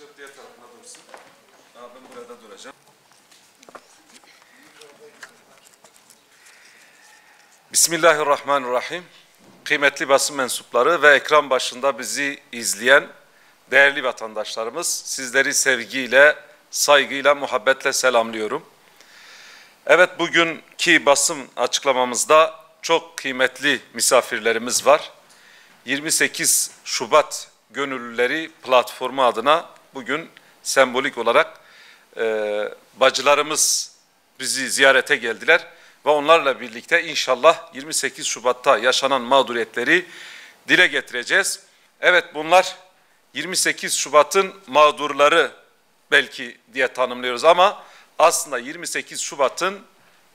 Başört diğer tarafına dursun. Ben burada duracağım. Bismillahirrahmanirrahim. Kıymetli basın mensupları ve ekran başında bizi izleyen değerli vatandaşlarımız, sizleri sevgiyle, saygıyla, muhabbetle selamlıyorum. Evet, bugünkü basın açıklamamızda çok kıymetli misafirlerimiz var. 28 Şubat Gönüllüleri Platformu adına bugün sembolik olarak bacılarımız bizi ziyarete geldiler ve onlarla birlikte inşallah 28 Şubat'ta yaşanan mağduriyetleri dile getireceğiz. Evet, bunlar 28 Şubat'ın mağdurları belki diye tanımlıyoruz ama aslında 28 Şubat'ın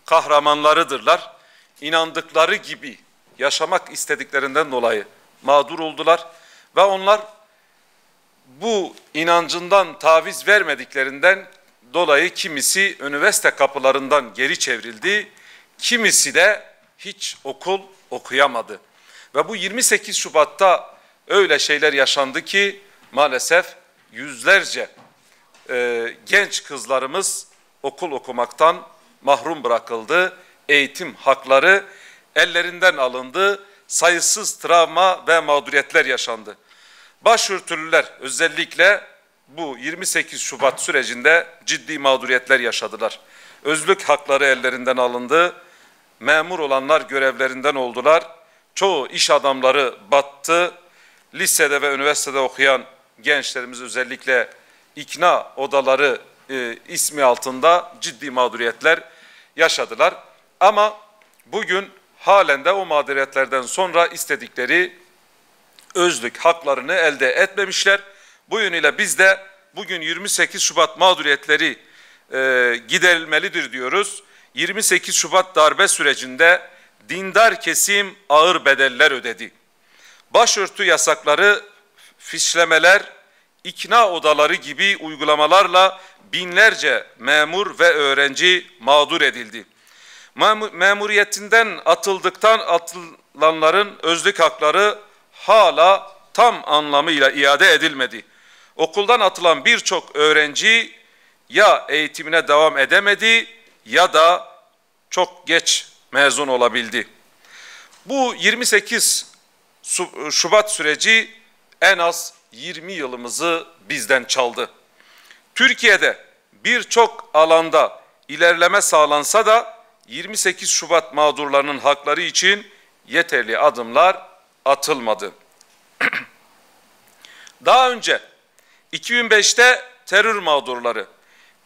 kahramanlarıdırlar. İnandıkları gibi yaşamak istediklerinden dolayı mağdur oldular ve onlar bu inancından taviz vermediklerinden dolayı kimisi üniversite kapılarından geri çevrildi, kimisi de hiç okul okuyamadı. Ve bu 28 Şubat'ta öyle şeyler yaşandı ki maalesef yüzlerce genç kızlarımız okul okumaktan mahrum bırakıldı, eğitim hakları ellerinden alındı, sayısız travma ve mağduriyetler yaşandı. Başörtülüler özellikle bu 28 Şubat sürecinde ciddi mağduriyetler yaşadılar. Özlük hakları ellerinden alındı, memur olanlar görevlerinden oldular, çoğu iş adamları battı, lisede ve üniversitede okuyan gençlerimiz özellikle ikna odaları ismi altında ciddi mağduriyetler yaşadılar. Ama bugün halen de o mağduriyetlerden sonra istedikleri özlük haklarını elde etmemişler. Bu yönüyle biz de bugün 28 Şubat mağduriyetleri giderilmelidir diyoruz. 28 Şubat darbe sürecinde dindar kesim ağır bedeller ödedi. Başörtü yasakları, fişlemeler, ikna odaları gibi uygulamalarla binlerce memur ve öğrenci mağdur edildi. Memuriyetinden atılanların özlük hakları hala tam anlamıyla iade edilmedi. Okuldan atılan birçok öğrenci ya eğitimine devam edemedi ya da çok geç mezun olabildi. Bu 28 Şubat süreci en az 20 yılımızı bizden çaldı. Türkiye'de birçok alanda ilerleme sağlansa da 28 Şubat mağdurlarının hakları için yeterli adımlar atılmadı. Daha önce 2005'te terör mağdurları,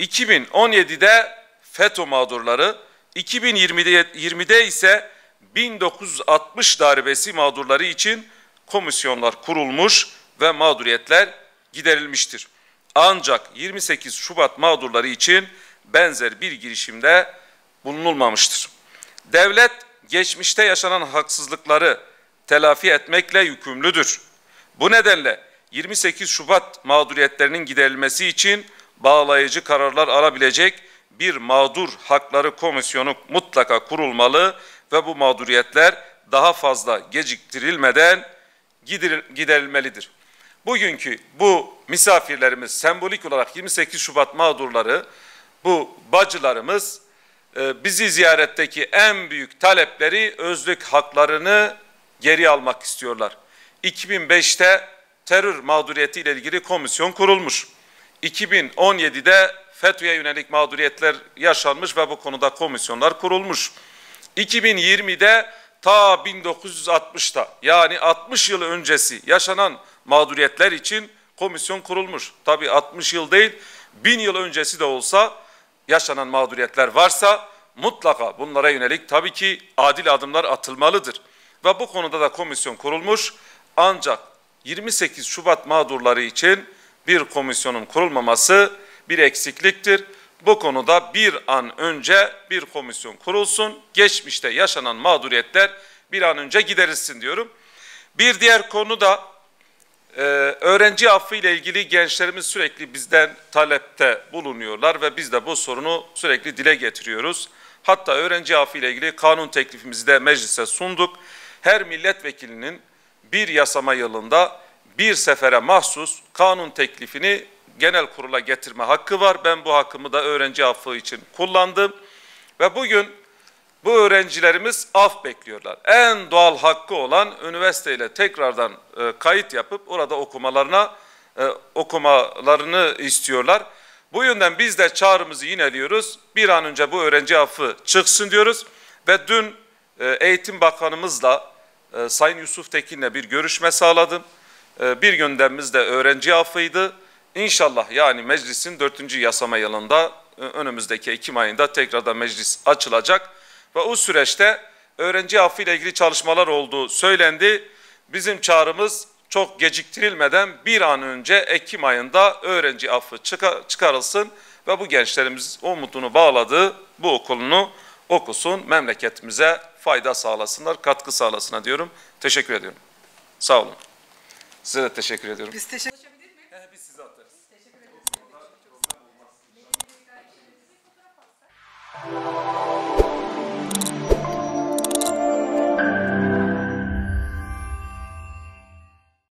2017'de FETÖ mağdurları, 2020'de ise 1960 darbesi mağdurları için komisyonlar kurulmuş ve mağduriyetler giderilmiştir. Ancak 28 Şubat mağdurları için benzer bir girişimde bulunulmamıştır. Devlet geçmişte yaşanan haksızlıkları telafi etmekle yükümlüdür. Bu nedenle 28 Şubat mağduriyetlerinin giderilmesi için bağlayıcı kararlar alabilecek bir mağdur hakları komisyonu mutlaka kurulmalı ve bu mağduriyetler daha fazla geciktirilmeden giderilmelidir. Bugünkü bu misafirlerimiz sembolik olarak 28 Şubat mağdurları, bu bacılarımız bizi ziyaretteki en büyük talepleri özlük haklarını geri almak istiyorlar. 2005'te terör mağduriyeti ile ilgili komisyon kurulmuş. 2017'de FETÖ'ye yönelik mağduriyetler yaşanmış ve bu konuda komisyonlar kurulmuş. 2020'de ta 1960'ta yani 60 yıl öncesi yaşanan mağduriyetler için komisyon kurulmuş. Tabii 60 yıl değil, 1000 yıl öncesi de olsa yaşanan mağduriyetler varsa mutlaka bunlara yönelik tabii ki adil adımlar atılmalıdır. Ve bu konuda da komisyon kurulmuş. Ancak 28 Şubat mağdurları için bir komisyonun kurulmaması bir eksikliktir. Bu konuda bir an önce bir komisyon kurulsun. Geçmişte yaşanan mağduriyetler bir an önce giderilsin diyorum. Bir diğer konu da öğrenci affı ile ilgili gençlerimiz sürekli bizden talepte bulunuyorlar ve biz de bu sorunu sürekli dile getiriyoruz. Hatta öğrenci affı ile ilgili kanun teklifimizi de meclise sunduk. Her milletvekilinin bir yasama yılında bir sefere mahsus kanun teklifini genel kurula getirme hakkı var. Ben bu hakkımı da öğrenci affı için kullandım. Ve bugün bu öğrencilerimiz af bekliyorlar. En doğal hakkı olan üniversiteyle tekrardan kayıt yapıp orada okumalarını istiyorlar. Bu yönden biz de çağrımızı yineliyoruz. Bir an önce bu öğrenci affı çıksın diyoruz. Ve dün Eğitim Bakanımızla Sayın Yusuf Tekin'le bir görüşme sağladım. Bir gündemimiz de öğrenci affıydı. İnşallah yani meclisin 4. yasama yılında önümüzdeki Ekim ayında tekrardan meclis açılacak. Ve o süreçte öğrenci affı ile ilgili çalışmalar olduğu söylendi. Bizim çağrımız çok geciktirilmeden bir an önce Ekim ayında öğrenci affı çıkarılsın ve bu gençlerimiz umudunu bağladığı bu okulunu okusun, memleketimize fayda sağlasınlar, katkı sağlasınlar diyorum. Teşekkür ediyorum. Sağ olun. Size de teşekkür ediyorum. Biz teşekkür Biz size atarız.